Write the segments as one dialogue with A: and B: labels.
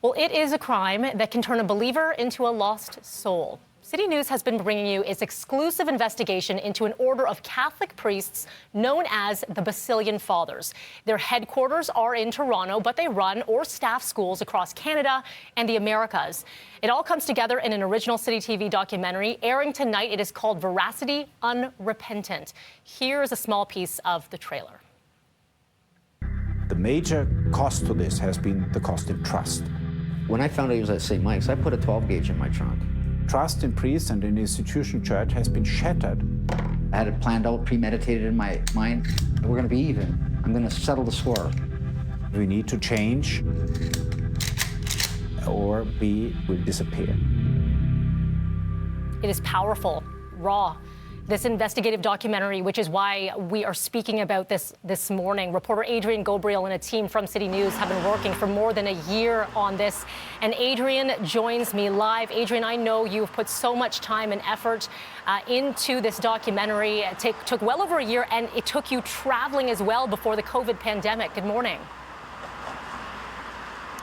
A: Well, it is a crime that can turn a believer into a lost soul. City News has been bringing you its exclusive investigation into an order of Catholic priests known as the Basilian Fathers. Their headquarters are in Toronto, but they run or staff schools across Canada and the Americas. It all comes together in an original CityTV documentary airing tonight. It is called Veracity, Unrepentant. Here's a small piece of the trailer.
B: The major cost to this has been the cost in trust.
C: When I found out he was at St. Mike's, I put a 12 gauge in my trunk.
B: Trust in priests and in the institution church has been shattered.
C: I had it planned out, premeditated in my mind. We're going to be even. I'm going to settle the score.
B: We need to change, or we will disappear.
A: It is powerful, raw. This investigative documentary, which is why we are speaking about this morning. Reporter Adrian Ghobrial and a team from City News have been working for more than a year on this. And Adrian joins me live. Adrian, I know you've put so much time and effort into this documentary. It took well over a year, and it took you traveling as well before the COVID pandemic. Good morning.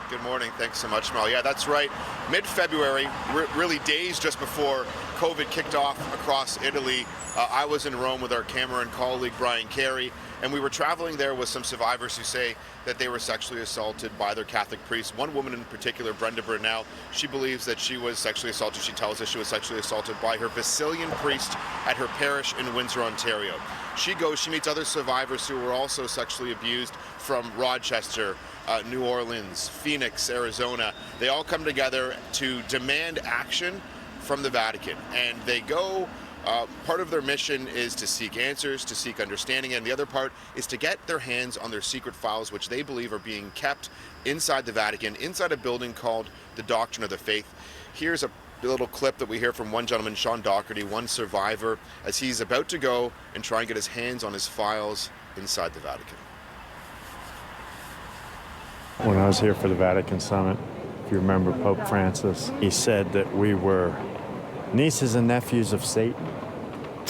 D: Good morning. Thanks so much, Mel. Yeah, that's right. Mid-February, really days just before COVID kicked off across Italy, I was in Rome with our camera and colleague Brian Carey, and we were traveling there with some survivors who say that they were sexually assaulted by their Catholic priests. One woman in particular, Brenda Burnell, she believes that she was sexually assaulted. She tells us she was sexually assaulted by her Basilian priest at her parish in Windsor, Ontario. She meets other survivors who were also sexually abused from Rochester, New Orleans, Phoenix, Arizona. They all come together to demand action from the Vatican, and they go, part of their mission is to seek answers, to seek understanding, and the other part is to get their hands on their secret files, which they believe are being kept inside the Vatican, inside a building called the Doctrine of the Faith. Here's a little clip that we hear from one gentleman, Sean Doherty, one survivor, as he's about to go and try and get his hands on his files inside the Vatican.
E: When I was here for the Vatican Summit, if you remember Pope Francis, he said that we were nieces and nephews of Satan.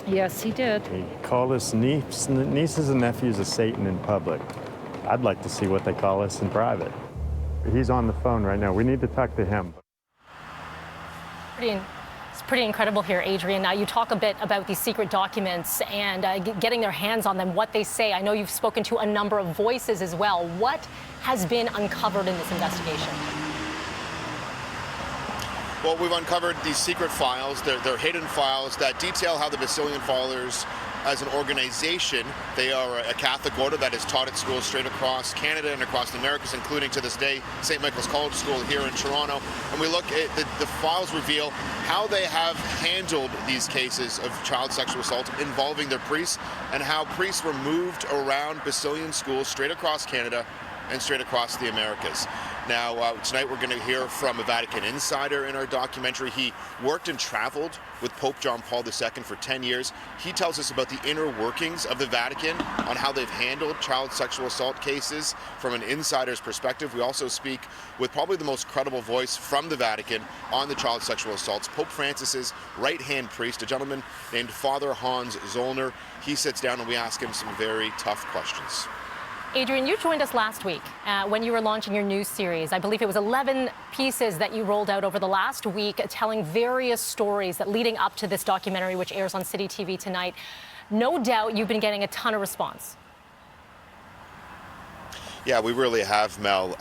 A: Yes, he did.
E: He called us nieces and nephews of Satan in public. I'd like to see what they call us in private. He's on the phone right now. We need to talk to him.
A: It's pretty incredible here, Adrian. Now, you talk a bit about these secret documents and getting their hands on them, what they say. I know you've spoken to a number of voices as well. What has been uncovered in this investigation?
D: Well, we've uncovered these secret files. They're hidden files that detail how the Basilian Fathers, as an organization, they are a Catholic order that is taught at schools straight across Canada and across the Americas, including to this day St. Michael's College School here in Toronto. And we look at the files reveal how they have handled these cases of child sexual assault involving their priests, and how priests were moved around Basilian schools straight across Canada and straight across the Americas. Now, tonight we're going to hear from a Vatican insider in our documentary. He worked and traveled with Pope John Paul II for 10 years. He tells us about the inner workings of the Vatican on how they've handled child sexual assault cases from an insider's perspective. We also speak with probably the most credible voice from the Vatican on the child sexual assaults, Pope Francis's right-hand priest, a gentleman named Father Hans Zollner. He sits down and we ask him some very tough questions.
A: Adrian, you joined us last week when you were launching your news series. I believe it was 11 pieces that you rolled out over the last week, telling various stories that leading up to this documentary, which airs on CityTV tonight. No doubt you've been getting a ton of response.
D: Yeah, we really have, Mel.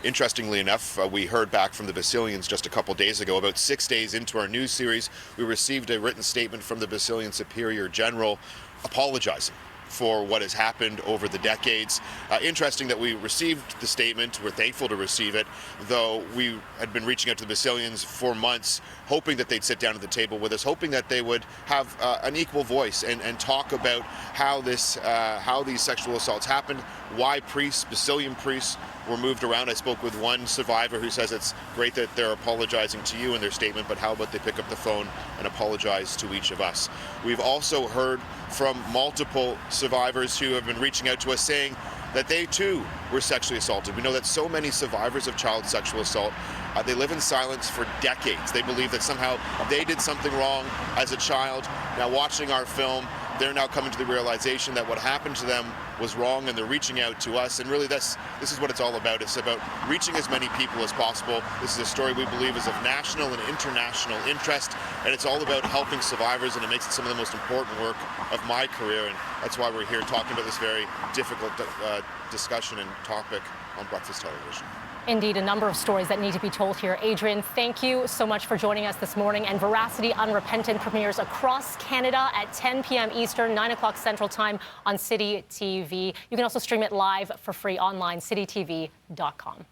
D: Interestingly enough, we heard back from the Basilians just a couple days ago. About 6 days into our news series, we received a written statement from the Basilian Superior General apologizing for what has happened over the decades. Interesting that we received the statement. We're thankful to receive it, though we had been reaching out to the Basilians for months, hoping that they'd sit down at the table with us, hoping that they would have an equal voice and talk about how these sexual assaults happened, why priests, Basilian priests, were moved around. I spoke with one survivor who says it's great that they're apologizing to you in their statement, but how about they pick up the phone and apologize to each of us. We've also heard from multiple survivors who have been reaching out to us saying that they too were sexually assaulted. We know that so many survivors of child sexual assault, they live in silence for decades. They believe that somehow they did something wrong as a child. Now, watching our film, they're now coming to the realization that what happened to them was wrong, and they're reaching out to us. And really, this is what it's all about. It's about reaching as many people as possible. This is a story we believe is of national and international interest, and it's all about helping survivors, and it makes it some of the most important work of my career. And that's why we're here talking about this very difficult discussion and topic on breakfast television.
A: Indeed, a number of stories that need to be told here. Adrian, thank you so much for joining us this morning. And Veracity Unrepentant premieres across Canada at 10 p.m. Eastern, 9 o'clock Central Time on CityTV. You can also stream it live for free online, citytv.com.